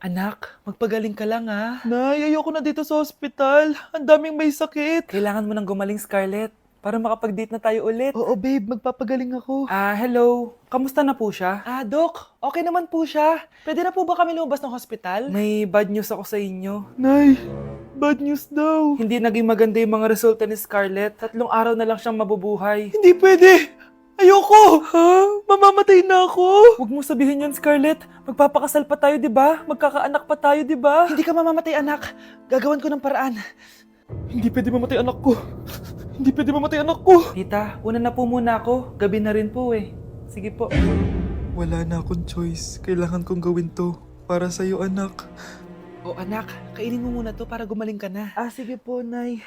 Anak, magpagaling ka lang ha. Nay, ayoko na dito sa ospital. Ang daming may sakit. Kailangan mo nang gumaling, Scarlett, para makapag-date na tayo ulit. Oo, babe. Magpapagaling ako. Hello. Kamusta na po siya? Doc. Okay naman po siya. Pwede na po ba kami lumabas ng hospital? May bad news ako sa inyo. Nay, bad news daw. Hindi naging maganda yung mga resulta ni Scarlett. 3 araw na lang siyang mabubuhay. Hindi pwede! Ayoko! Ha? Mamamatay na ako! Huwag mo sabihin yun, Scarlett. Magpapakasal pa tayo, di ba? Magkakaanak pa tayo, di ba? Hindi ka mamamatay, anak. Gagawan ko ng paraan. Hindi pwede mamatay anak ko. Hindi pwede mamatay anak ko. Tita, una na po muna ako. Gabi na rin po eh. Sige po. Wala na akong choice. Kailangan kong gawin to. Para sa'yo, anak. O anak, kainin mo muna to para gumaling ka na. Sige po, Nay.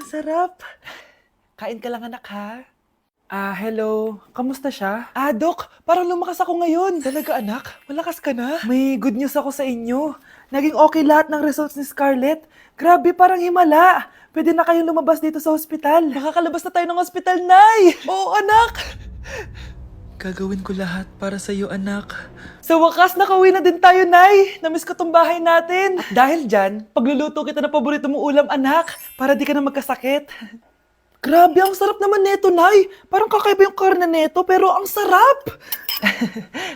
Sarap. Kain ka lang, anak, ha? Hello. Kamusta siya? Doc, parang lumakas ako ngayon. Talaga, anak? Malakas ka na? May good news ako sa inyo. Naging okay lahat ng results ni Scarlett. Grabe, parang himala. Pwede na kayong lumabas dito sa hospital. Makakalabas na tayo ng hospital, Nay! Oo, anak! Gagawin ko lahat para sa'yo, anak. Sa wakas, nakauwi na din tayo, Nay. Namiss ko tong bahay natin. At dahil dyan, pagluluto kita ng paborito mong ulam, anak, para di ka na magkasakit. Grabe, ang sarap naman neto, Nay. Parang kakaiba yung karne neto, pero ang sarap.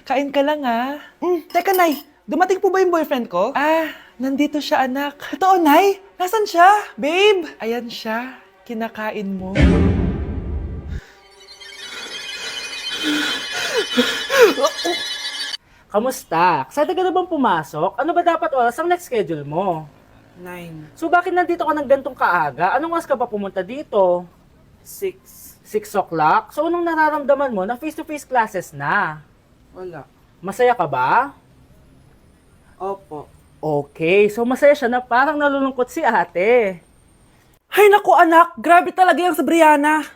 Kain ka lang, ha? Teka, Nay. Dumating po ba yung boyfriend ko? Nandito siya, anak. Totoo, Nay? Nasaan siya? Babe! Ayan siya. Kinakain mo. Kamusta? Excited ka na bang pumasok? Ano ba dapat oras ang next schedule mo? 9, So bakit nandito ka ng gantong kaaga? Anong oras ka pa pumunta dito? 6. 6 o'clock? So anong nararamdaman mo na face-to-face classes na? Wala. Masaya ka ba? Opo. Okay, so masaya siya na parang nalulungkot si ate. Hay naku, anak. Grabe talaga yung sa Brianna.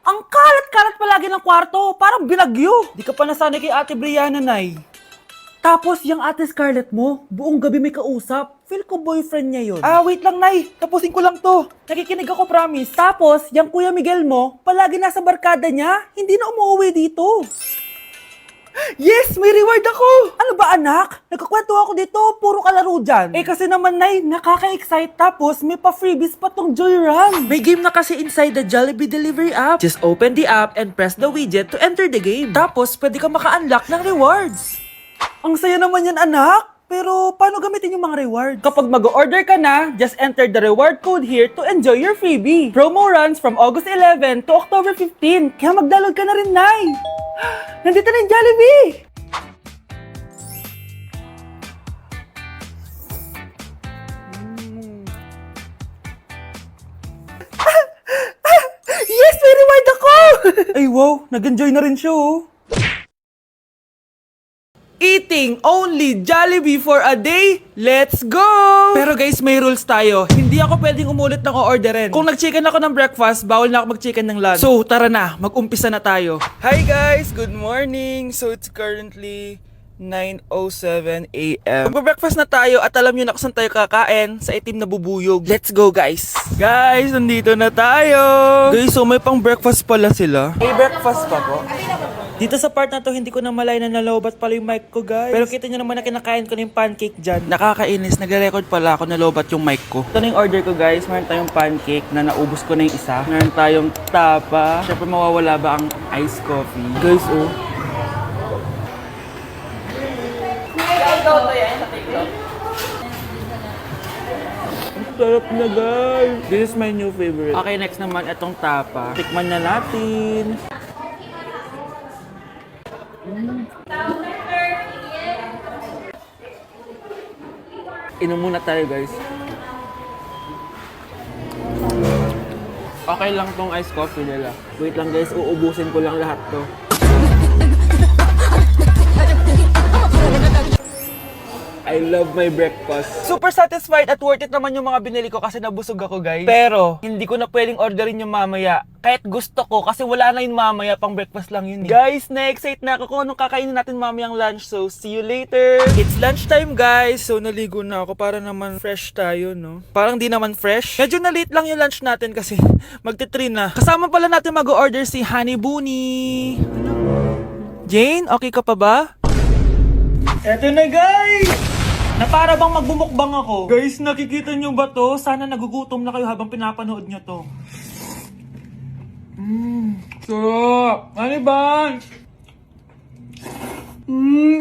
Ang kalat-kalat palagi ng kwarto. Parang binagyo. Di ka pa nasanay kay ate Brianna, Nay. Tapos, yung ate Scarlett mo, buong gabi may kausap. Feel ko boyfriend niya yun. Wait lang, Nay. Tapusin ko lang to. Nakikinig ako, promise. Tapos, yung Kuya Miguel mo, palagi nasa barkada niya. Hindi na umuwi dito. Yes! May reward ako! Ano ba, anak? Nagkakwento ako dito. Puro kalaro dyan. Kasi naman, Nay, nakaka-excite. Tapos, may pa-freebies pa tong Joy Run. May game na kasi inside the Jollibee Delivery app. Just open the app and press the widget to enter the game. Tapos, pwede ka maka-unlock ng rewards. Ang saya naman yan, anak. Pero, paano gamitin yung mga rewards? Kapag mag-order ka na, just enter the reward code here to enjoy your freebie. Promo runs from August 11 to October 15. Kaya mag-download ka na rin, Nay. Nandito na yung Jollibee! Yes! May reward ako! Ay, wow. Nag-enjoy na rin siya, oh. Eating only Jollibee for a day? Let's go! Pero guys, may rules tayo. Hindi ako pwedeng umulit ng o-orderin. Kung nag-chicken ako ng breakfast, bawal na ako mag-chicken ng lunch. So, tara na. Mag-umpisa na tayo. Hi guys! Good morning! So, it's currently 9:07 a.m. Magpa-breakfast na tayo at alam nyo na kung saan tayo kakain sa itim na bubuyog. Let's go guys! Guys, nandito na tayo! Guys, so may pang breakfast pala sila. May breakfast pa po? Dito sa part na to, hindi ko na malay na nalobat pala yung mic ko, guys. Pero kita nyo naman na kinakain ko na yung pancake dyan. Nakakainis, nagre-record pala ako nalobat yung mic ko. Ito na yung order ko, guys. Meron tayong pancake na naubos ko na yung isa. Meron tayong tapa. Siyempre mawawala ba ang iced coffee? Guys, oh. Ang sarap na, guys. This is my new favorite. Okay, next naman, itong tapa. Tikman na natin. Inom muna tayo, guys. Okay lang tong iced coffee nila. Wait lang, guys. Uubusin ko lang lahat to. I love my breakfast. Super satisfied at worth it naman yung mga binili ko kasi nabusog ako, guys. Pero, hindi ko na pwedeng orderin yung mamaya. Kahit gusto ko kasi wala na yung mamaya, pang breakfast lang yun. Guys, na-excite na ako kung anong kakainin natin mamayang lunch. So, see you later. It's lunchtime, guys. So, naligo na ako para naman fresh tayo, no? Parang di naman fresh. Medyo na-late lang yung lunch natin kasi magti-3 na. Kasama pala natin mag-order si Honey Bunny. Jane, okay ka pa ba? Eto na guys! Na para bang magbumukbang ako. Guys, nakikita nyo ba to? Sana nagugutom na kayo habang pinapanood nyo to. Sarap! Ano ba?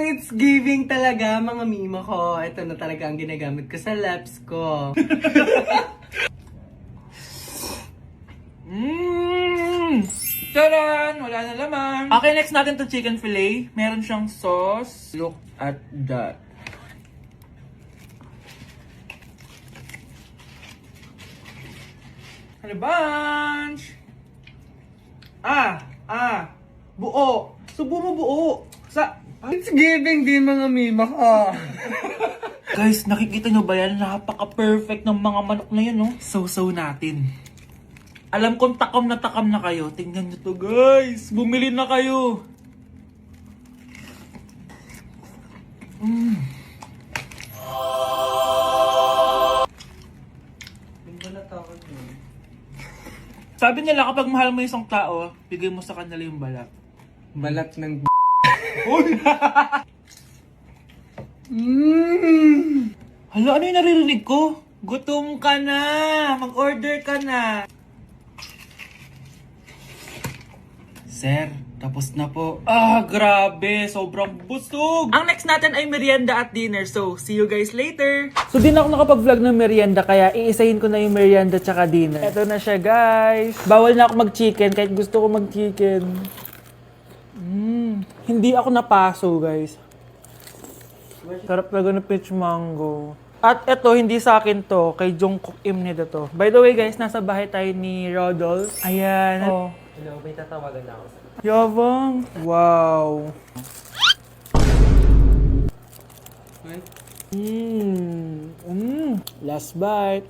It's giving talaga, mga mima ko. Ito na talaga ang ginagamit ko sa laps ko. Taran! Wala na laman. Okay, next natin to chicken fillet. Meron siyang sauce. Look at that. Ano bunch? Buo. Subo mo buo. It's giving din, mga mima ko. Guys, nakikita nyo ba yan? Napaka-perfect ng mga manok na yun, no? So natin. Alam kong takam na kayo. Tingnan nyo to, guys. Bumili na kayo. Sabi nila kapag mahal mo isang tao, bigay mo sa kanila yung balat. Balat ng Hala, ano yung naririnig ko? Gutom ka na! Mag-order ka na! Sir, tapos na po. Grabe! Sobrang busog! Ang next natin ay merienda at dinner. So, see you guys later! So, di na ako nakapag-vlog ng merienda, kaya iisahin ko na yung merienda tsaka dinner. Ito na siya, guys! Bawal na ako mag-chicken kahit gusto ko mag-chicken. Hindi ako napaso, guys. Sarap talaga ng peach mango. At eto, hindi sa akin to. Kay Jungkook Imnida to. By the way, guys, nasa bahay tayo ni Rodolph. Ayan. Oh. Hello, may tatawagan na ako. Yabang. Wow. Last bite.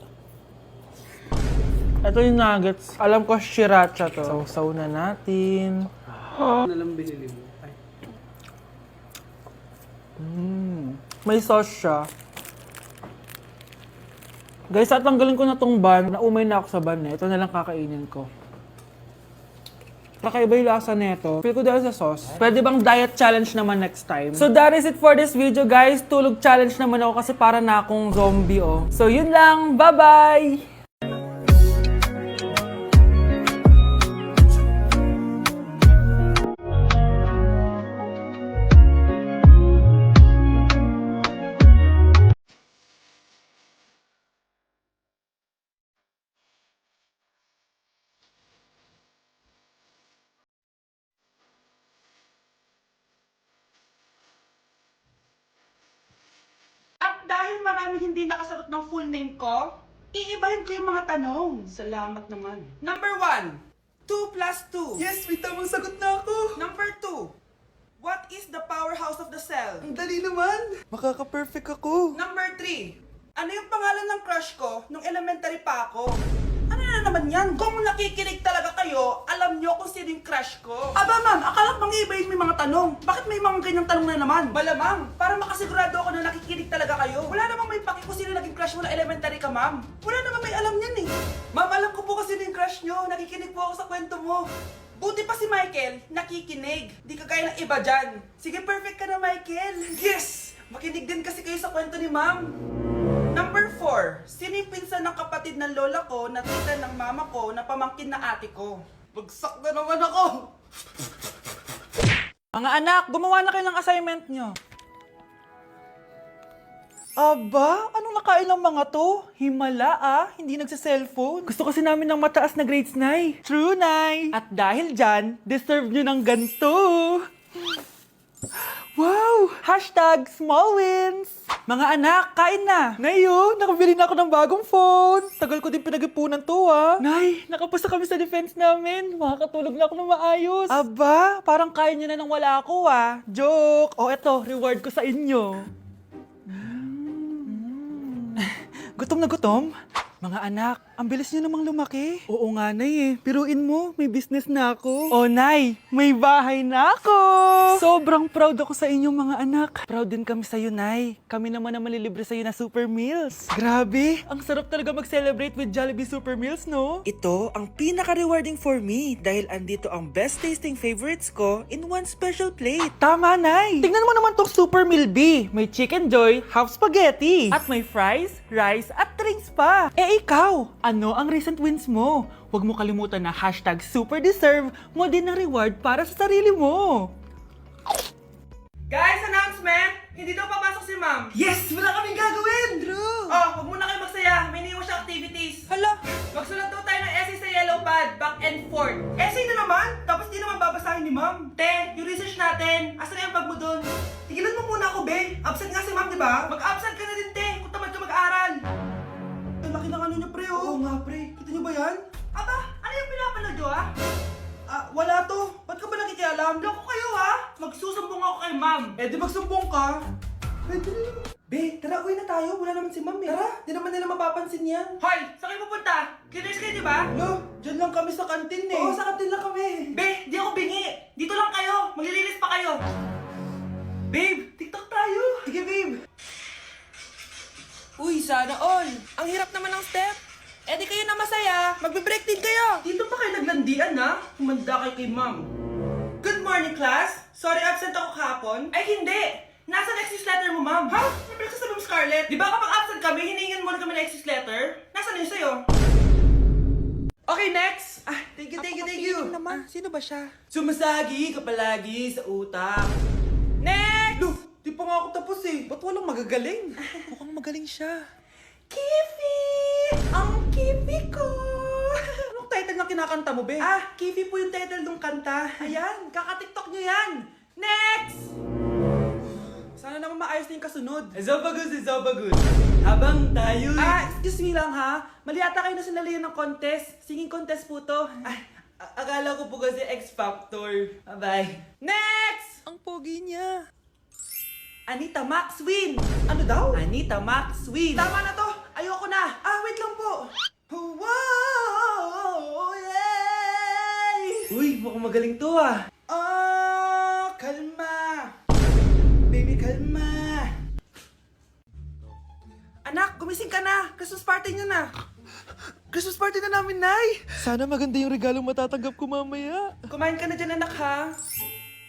Ito yung nuggets. Alam ko, sriracha to. Sausaw na natin. Ano lang binili mo? May sauce siya. Guys, tatanggalin ko na tong bun. Naumay na ako sa bun eh. Ito na lang kakainin ko. Kakaiba yung lasa nito. Feel ko dahil sa sauce. Pwede bang diet challenge naman next time? So that is it for this video, guys. Tulog challenge naman ako kasi para na akong zombie, oh. So yun lang. Bye-bye! At dahil marami hindi nakasagot ng full name ko, iibahin ko yung mga tanong. Salamat naman. Number 1, 2 plus 2. Yes, may tamang sagot na ako! Number 2, what is the powerhouse of the cell? Ang dali naman! Makaka-perfect ako! Number 3, ano yung pangalan ng crush ko nung elementary pa ako? Ano na naman yan? Kung nakikinig talaga kayo, alam nyo kung sino yung crush ko. Aba ma'am, akala ko bang iibahin mo yung mga tanong. Bakit may mga ganyang tanong na naman? Malamang, para makasigurado ako na nakikinig talaga kayo. Wala namang may paki kung sino naging crush mo na elementary ka, ma'am. Wala namang may alam yan eh. Ma'am, alam ko po kasi sino yung crush nyo. Nakikinig po ako sa kwento mo. Buti pa si Michael, nakikinig. Di kagaya ng iba dyan. Sige, perfect ka na, Michael. Yes! Makinig din kasi kayo sa kwento ni ma'am. Number 4, sino yung pinsan ng kapatid ng lola ko na tita ng mama ko na pamangkin na ate ko? Bagsak na naman ako! Mga anak, gumawa na kayo ng assignment nyo. Aba, anong nakain ng mga to? Himala hindi nagsa-cellphone. Gusto kasi namin ng mataas na grades, Nay. True, Nay. At dahil dyan, deserve nyo ng ganito. Wow! Hashtag small wins! Mga anak, kain na! Ngayon, nakabili na ako ng bagong phone. Tagal ko din pinag-ipunan to, Nay, nakapasa kami sa defense namin. Makakatulog na ako ng maayos. Aba, parang kaya nyo na nang wala ako, Joke! O eto, reward ko sa inyo. Gutom na gutom? Mga anak, ang bilis niyo namang lumaki. Oo nga, Nay eh. Piruin mo, may business na ako. Oh, Nay, may bahay na ako! Sobrang proud ako sa inyong mga anak. Proud din kami sa'yo, Nay. Kami naman na malilibre sa'yo na Super Meals. Grabe, ang sarap talaga mag-celebrate with Jollibee Super Meals, no? Ito ang pinaka-rewarding for me dahil andito ang best tasting favorites ko in one special plate. Tama, Nay! Tingnan mo naman tong Super Meal B. May Chicken Joy, half spaghetti. At may fries, rice, at drinks pa. Eh ikaw, ano ang recent wins mo? Huwag mo kalimutan na #superdeserve mo din ng reward para sa sarili mo. Guys, announcement! Hindi daw papasok si ma'am. Yes! Wala kaming gagawin! True! Oh, huwag muna kayo magsaya. May iniwan siya activities. Hala! Magsulat daw tayo ng essay sa yellow pad, back and forth. Essay na naman? Tapos di naman babasahin ni ma'am. Te, yung research natin. Asan na yung bag mo dun? Tigilan mo muna ako, be. Absent nga si ma'am, di ba? Mag-absent ka na din, te. Kung tamad ka mag-aral. Ang laki ng ano niya, pre, oh. Oo nga, pre. Kita niyo ba yan? Aba, ano yung pinapanood nyo, ah? Wala to. Ba't ka ba nakikialam? Loko kayo, ha? Magsusumbong ako kay ma'am. Eh, di magsumbong ka. Pwede rin. Be, tara, uwi na tayo. Wala naman si ma'am, eh. Tara, di naman nila mapapansin yan. Hoy, saan kayo pupunta? Cleaners kayo, di ba? Lo, dyan lang kami sa kantin, eh. Oo, sa kantin lang kami. Be, di ako bingi. Dito lang kayo. Maglilinis pa kayo. Babe, TikTok tayo. Sige, babe. Uy, sana all. Ang hirap naman ng step. Eh di kayo na masaya. Magbe-break din kayo. Dito pa kayo naglandian na. Humanda kayo kay ma'am. Good morning, class. Sorry, absent ako kahapon. Ay, hindi. Nasa excuse letter mo, ma'am. Ha? May breakfast sa Scarlett. Di ba kapag absent kami, hiningan mo na kami ng excuse letter? Nasaan yun sa'yo? Okay, next. Thank you. Naman. Sino ba siya? Sumasagi ka palagi sa utak. Next! Look, di pa nga ako tapos eh. Ba't walang magagaling? Mukhang magaling siya. Kifi! Ang Kifi ko! Anong title na kinakanta mo, be? Kifi po yung title ng kanta. Ayan, kaka-tiktok nyo yan. Next! Sana naman maayos na yung kasunod. Zobagood. Habang tayo... excuse me lang ha. Mali ata kayo na sinalihan ng contest. Singing contest po to. Akala ko po kasi X Factor. Bye. Next! Ang pogi niya. Anita Max win! Ano daw? Anita Max win! Tama na to! Ayoko na! Wait lang po! Wow! Yay! Uy, mukhang magaling to ah! Kalma! Baby, kalma! Anak, gumising ka na! Christmas party niyo na! Christmas party na namin, Nay! Sana maganda yung regalong matatanggap ko mamaya. Kumain ka na dyan, anak, ha?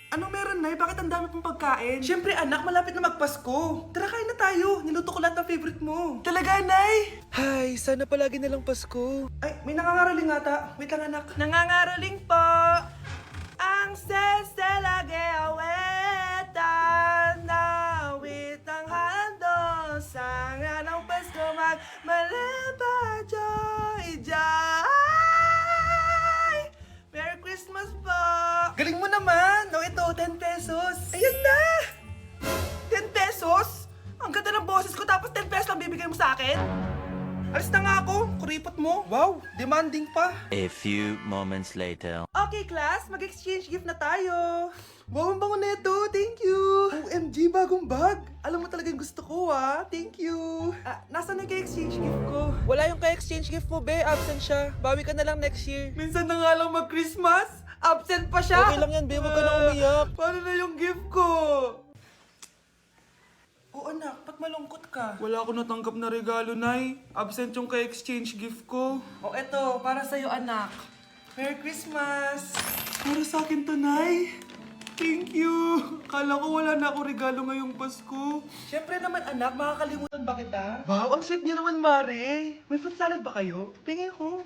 Anong meron, Nay? Bakit ang dami pong pagkain? Siyempre, anak, malapit na magpasko. Tara, kain na tayo. Niluto ko lahat ng favorite mo. Talaga, Nay? Hay, sana palagi na lang Pasko. Ay, may nangangaraling ata. Wait lang, anak. Nangangaraling po. Ang seselage awetan na witang hando sa nga ng Pasko magmalaba joy joy. Merry Christmas po! Galing mo naman! No, ito, 10 pesos. Ayan na! 10 pesos? Ang ganda ng boses ko tapos 10 pesos lang bibigay mo sa akin? Alis na nga ako, kuripot mo. Wow, demanding pa. A few moments later. Okay, class, mag-exchange gift na tayo. Wow, ang bango neto. Thank you. OMG, bagong bag. Alam mo talaga yung gusto ko, ah. Thank you. Nasaan na exchange gift ko? Wala yung ka-exchange gift mo, be. Absent siya. Bawi ka na lang next year. Minsan na nga lang mag-Christmas. Absent pa siya. Okay lang yan, be. Huwag ka na umiyak. Paano na yung gift ko? Oo, anak. Ba't malungkot ka? Wala ako natanggap na regalo, Nay. Absent yung ka-exchange gift ko. Eto. Para sa'yo, anak. Merry Christmas. Para sa akin to, Nay. Thank you. Kala ko wala na ako regalo ngayong Pasko. Siyempre naman, anak. Makakalimutan ba kita? Wow, ang sweet niyo naman, Mare. May fruit salad ba kayo? Pingin ko.